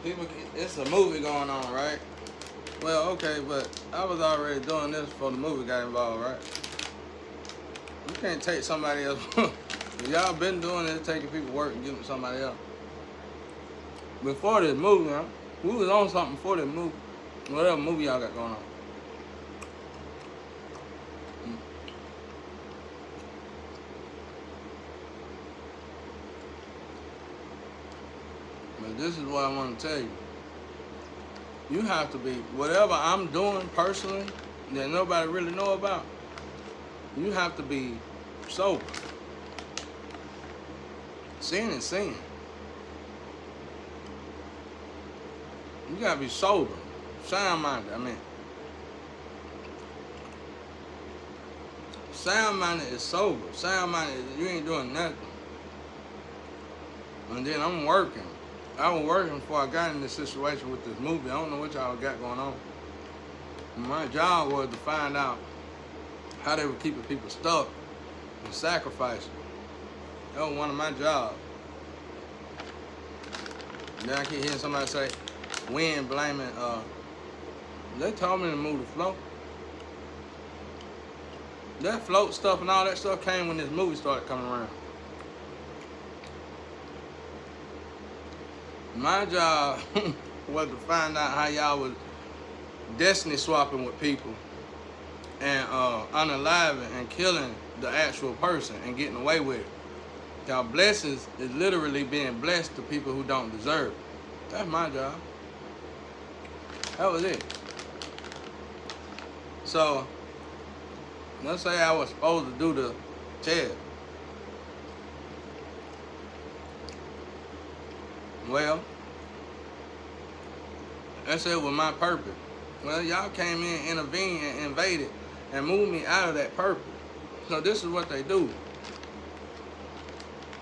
People, it's a movie going on, right? Well, okay, but I was already doing this before the movie got involved, right? You can't take somebody else. Y'all been doing it, taking people work and giving it to somebody else. Before this movie, huh? We was on something before this movie. Whatever movie y'all got going on. But this is what I want to tell you. You have to be, whatever I'm doing personally that nobody really know about, you have to be sober. Sin is sin. You gotta be sober. Sound minded, I mean. Sound minded is sober. Sound minded is you ain't doing nothing. And then I'm working. I was working before I got in this situation with this movie. I don't know what y'all got going on. My job was to find out how they were keeping people stuck and sacrificing. That was one of my jobs. Then I keep hearing somebody say, we ain't blaming, they told me to move the float. That float stuff and all that stuff came when this movie started coming around. My job was to find out how y'all was destiny swapping with people and unaliving and killing the actual person and getting away with it. Y'all blessings is literally being blessed to people who don't deserve it. That's my job. That was it. So, let's say I was supposed to do the test. Well, let's say it was my purpose. Well, y'all came in, intervened, and invaded, and moved me out of that purpose. So this is what they do.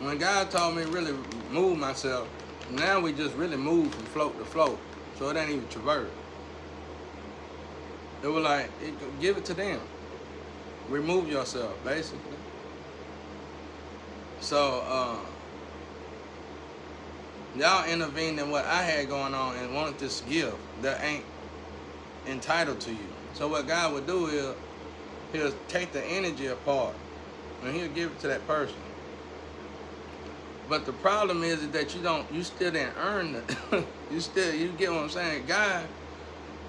When God told me really move myself, now we just really move from float to float. So it ain't even traverse. It was like, give it to them. Remove yourself, basically. So, y'all intervened in what I had going on and wanted this gift that ain't entitled to you. So what God would do is, he'll take the energy apart and he'll give it to that person. But the problem is that you still didn't earn it. you get what I'm saying? God,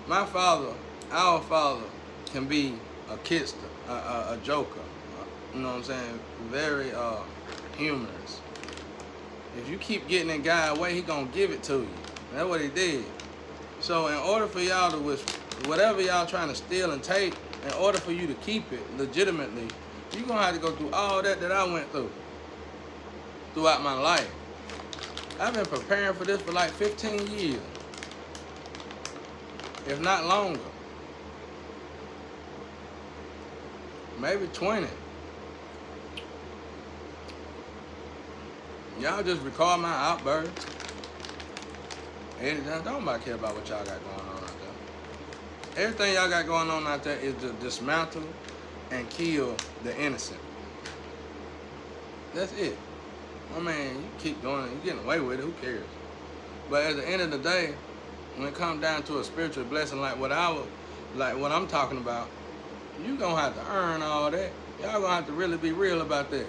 my father, our father can be a kidster, a joker. You know what I'm saying? Very humorous. If you keep getting in God's way, he gonna give it to you. That's what he did. So in order for y'all to, whatever y'all trying to steal and take, in order for you to keep it legitimately, you're gonna have to go through all that I went through throughout my life. I've been preparing for this for like 15 years, if not longer. Maybe 20. Y'all just record my outbursts. Don't nobody care about what y'all got going on out there. Everything y'all got going on out there is to dismantle and kill the innocent. That's it. I mean, you keep doing it, you're getting away with it, who cares? But at the end of the day, when it comes down to a spiritual blessing like what I'm talking about, you gonna have to earn all that. Y'all gonna have to really be real about that.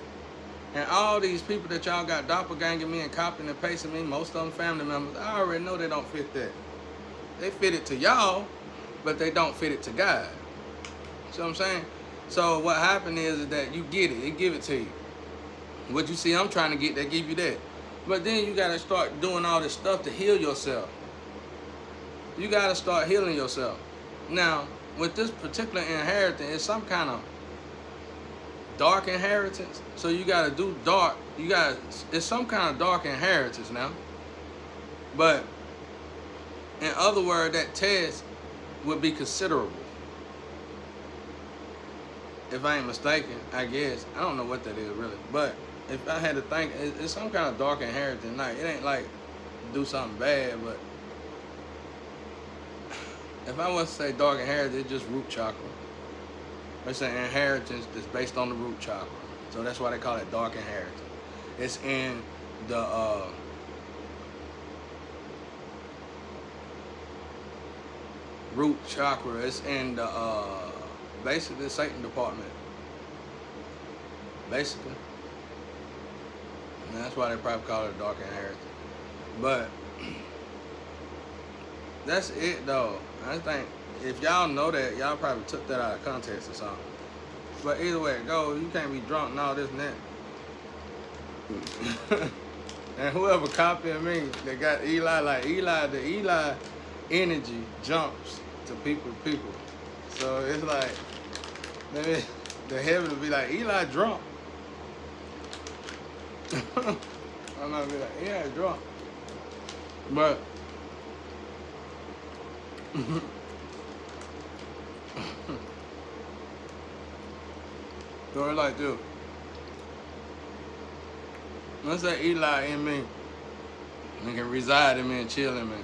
And all these people that y'all got doppelganging me and copying and pasting me, most of them family members, I already know they don't fit that. They fit it to y'all, but they don't fit it to God. See what I'm saying? So what happened is that you get it, they give it to you. What you see I'm trying to get, they give you that. But then you gotta start doing all this stuff to heal yourself. You gotta start healing yourself. Now, with this particular inheritance, it's some kind of dark inheritance. So you gotta do dark. It's some kind of dark inheritance now. But in other words, that test would be considerable. If I ain't mistaken, I guess. I don't know what that is really. But if I had to think, it's some kind of dark inheritance. Like, it ain't like do something bad, but if I was to say dark inheritance, it's just root chakra. It's an inheritance that's based on the root chakra. So that's why they call it dark inheritance. It's in the root chakra. It's in the basically the Satan department. Basically. And that's why they probably call it a dark inheritance. But that's it though. I think if y'all know that, y'all probably took that out of context or something. But either way it goes, you can't be drunk and all this and that. And whoever copying me, they got Eli, like Eli, the Eli energy jumps to people. So it's like, maybe the heaven will be like, Eli drunk. I'm not be like, yeah, drunk. But so it's like this. Let's say Eli in me, and can reside in me and chill in me.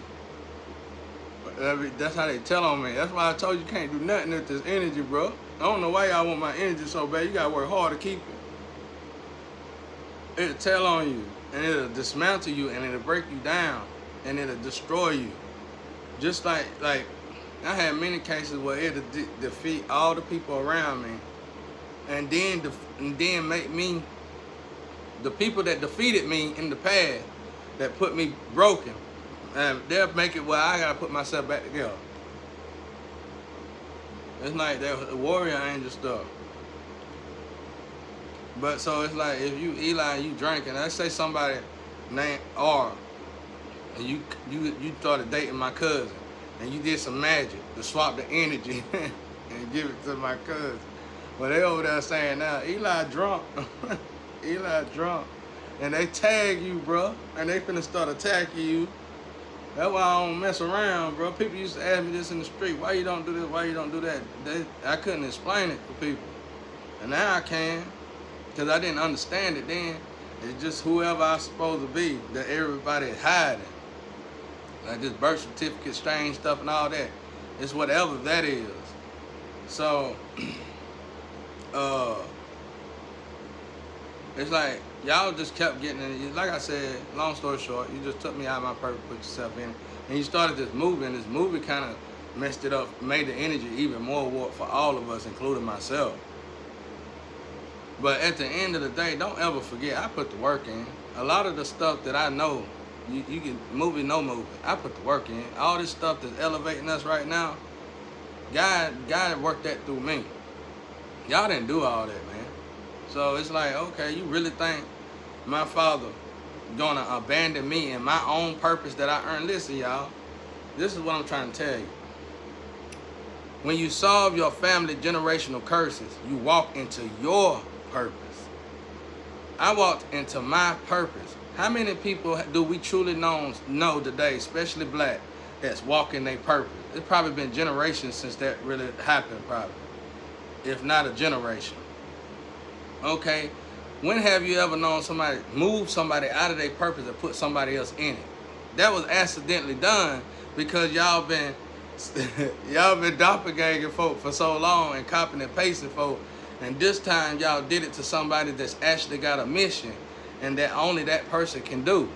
That's how they tell on me. That's why I told you can't do nothing with this energy, bro. I don't know why y'all want my energy so bad. You gotta work hard to keep it. It'll tell on you, and it'll dismantle you, and it'll break you down, and it'll destroy you. Just like I had many cases where it'll defeat all the people around me, and then make me, the people that defeated me in the past, that put me broken, and they'll make it where I gotta put myself back together. It's like that warrior angel stuff. But so it's like if you Eli and you drinking, let's say somebody named R, and you started dating my cousin, and you did some magic to swap the energy and give it to my cousin. Well, they over there saying now, Eli drunk. Eli drunk. And they tag you, bro. And they finna start attacking you. That's why I don't mess around, bro. People used to ask me this in the street. Why you don't do this? Why you don't do that? I couldn't explain it to people. And now I can. Because I didn't understand it then. It's just whoever I'm supposed to be that everybody is hiding. Like this birth certificate, strange stuff and all that. It's whatever that is. So, it's like, y'all just kept getting in it. Like I said, long story short, you just took me out of my purpose, put yourself in it. And you started this movie, and this movie kind of messed it up, made the energy even more warped for all of us, including myself. But at the end of the day, don't ever forget, I put the work in. A lot of the stuff that I know, you can, movie, no movie, I put the work in. All this stuff that's elevating us right now, God worked that through me. Y'all didn't do all that, man. So it's like, okay, you really think my father gonna abandon me and my own purpose that I earned? Listen, y'all, this is what I'm trying to tell you. When you solve your family generational curses, you walk into your purpose. I walked into my purpose. How many people do we truly know today, especially black, that's walking their purpose? It's probably been generations since that really happened, probably. If not a generation. Okay, when have you ever known somebody move somebody out of their purpose and put somebody else in it? That was accidentally done because y'all been doppelganging folk for so long and copying and pasting folk, and this time y'all did it to somebody that's actually got a mission and that only that person can do.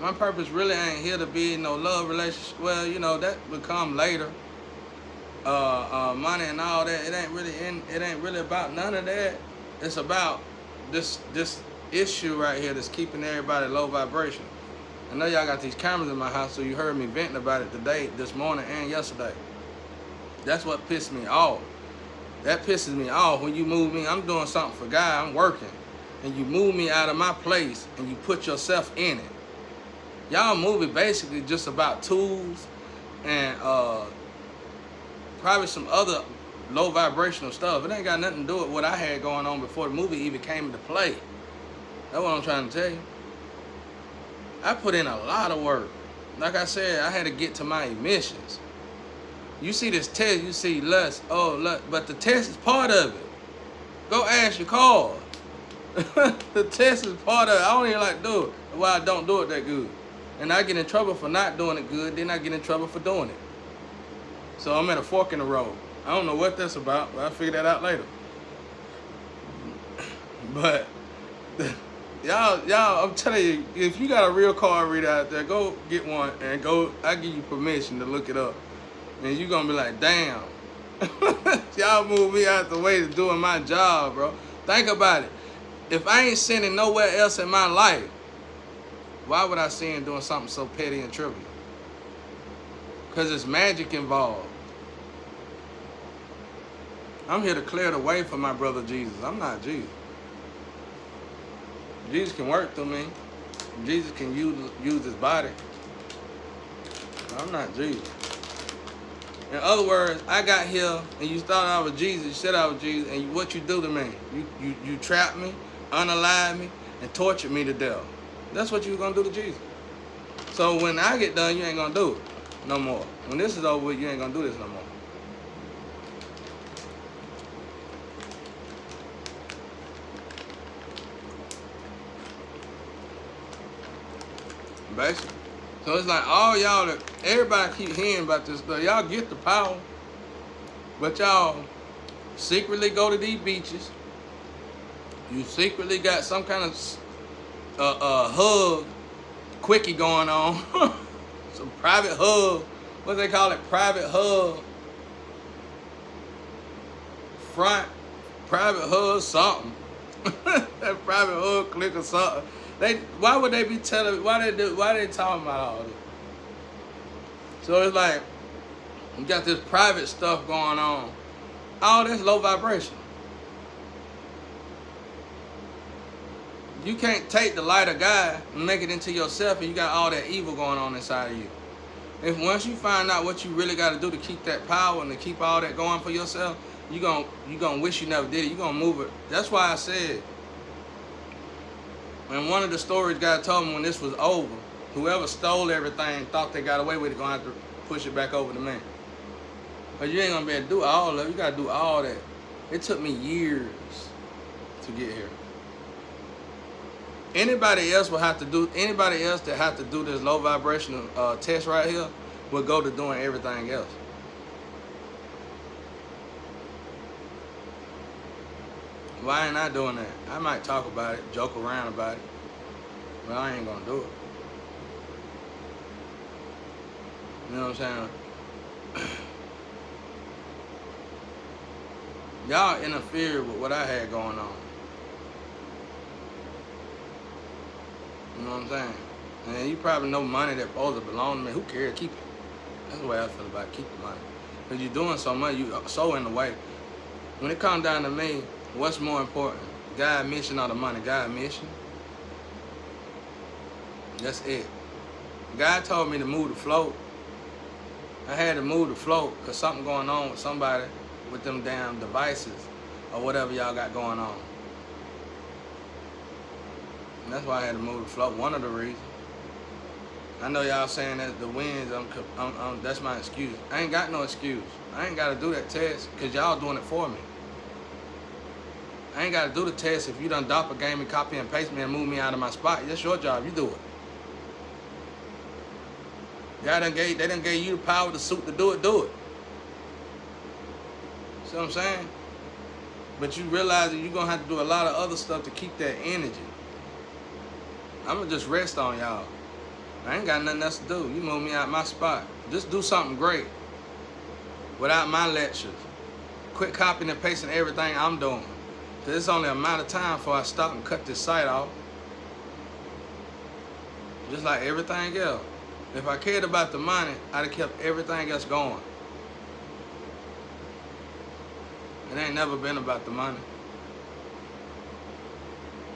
My purpose really ain't here to be in no love relationship. Well, you know, that will come later. Money and all that, it ain't really about none of that. It's about this issue right here that's keeping everybody low vibration. I know y'all got these cameras in my house, so you heard me venting about it today, this morning, and yesterday. That's what pissed me off. That pisses me off when you move me. I'm doing something for God, I'm working, and you move me out of my place and you put yourself in it. Y'all movie basically just about tools and probably some other low vibrational stuff. It ain't got nothing to do with what I had going on before the movie even came into play. That's what I'm trying to tell you. I put in a lot of work. Like I said, I had to get to my emissions. You see this test, you see lust, but the test is part of it. Go ask your car. The test is part of it. I don't even like to do it. That's why I don't do it that good. And I get in trouble for not doing it good, then I get in trouble for doing it. So I'm at a fork in the road. I don't know what that's about, but I'll figure that out later. But Y'all, I'm telling you, if you got a real card reader out there, go get one and go. I give you permission to look it up, and you gonna be like, damn, y'all move me out the way to doing my job, bro. Think about it. If I ain't sinning nowhere else in my life, why would I sin doing something so petty and trivial? Because it's magic involved. I'm here to clear the way for my brother Jesus. I'm not Jesus. Jesus can work through me. Jesus can use his body. I'm not Jesus. In other words, I got here and you thought I was Jesus, you said I was Jesus, and what you do to me? You trapped me, unalive me, and tortured me to death. That's what you were gonna do to Jesus. So when I get done, you ain't gonna do it no more. When this is over with, you ain't gonna do this no more. Basically. So it's like all y'all that everybody keep hearing about this stuff. Y'all get the power, but y'all secretly go to these beaches. You secretly got some kind of hug quickie going on. Some private hug. What they call it? Private hug. Front private hug something. That private hug click or something. Why would they be telling? Why they talking about all this? So it's like you got this private stuff going on. All this low vibration. You can't take the light of God and make it into yourself, and you got all that evil going on inside of you. If once you find out what you really got to do to keep that power and to keep all that going for yourself, you gonna wish you never did it. You gonna move it. That's why I said. And one of the stories God told me when this was over, whoever stole everything thought they got away with it, gonna have to push it back over to me. But you ain't gonna be able to do all of it. You gotta do all that. It took me years to get here. Anybody else that have to do this low vibrational test right here will go to doing everything else. Why ain't I doing that? I might talk about it, joke around about it, but I ain't gonna do it. You know what I'm saying? Y'all interfered with what I had going on. You know what I'm saying? And you probably know money that's supposed to belong to me. Who cares? Keep it. That's the way I feel about it. Keep the money. Because you're doing so much, you so in the way. When it comes down to me, what's more important? God mission or the money? God mission. That's it. God told me to move the float. I had to move the float because something going on with somebody with them damn devices or whatever y'all got going on. And that's why I had to move the float. One of the reasons. I know y'all saying that the winds, that's my excuse. I ain't got no excuse. I ain't got to do that test because y'all doing it for me. I ain't got to do the test if you done doppelganger, copy and paste me and move me out of my spot. That's your job. You do it. They done gave you the power, the suit to do it, do it. See what I'm saying? But you realize that you're going to have to do a lot of other stuff to keep that energy. I'm going to just rest on y'all. I ain't got nothing else to do. You move me out my spot. Just do something great without my lectures. Quit copying and pasting everything I'm doing. Because it's only a matter of time before I stop and cut this site off. Just like everything else. If I cared about the money, I'd have kept everything else going. It ain't never been about the money.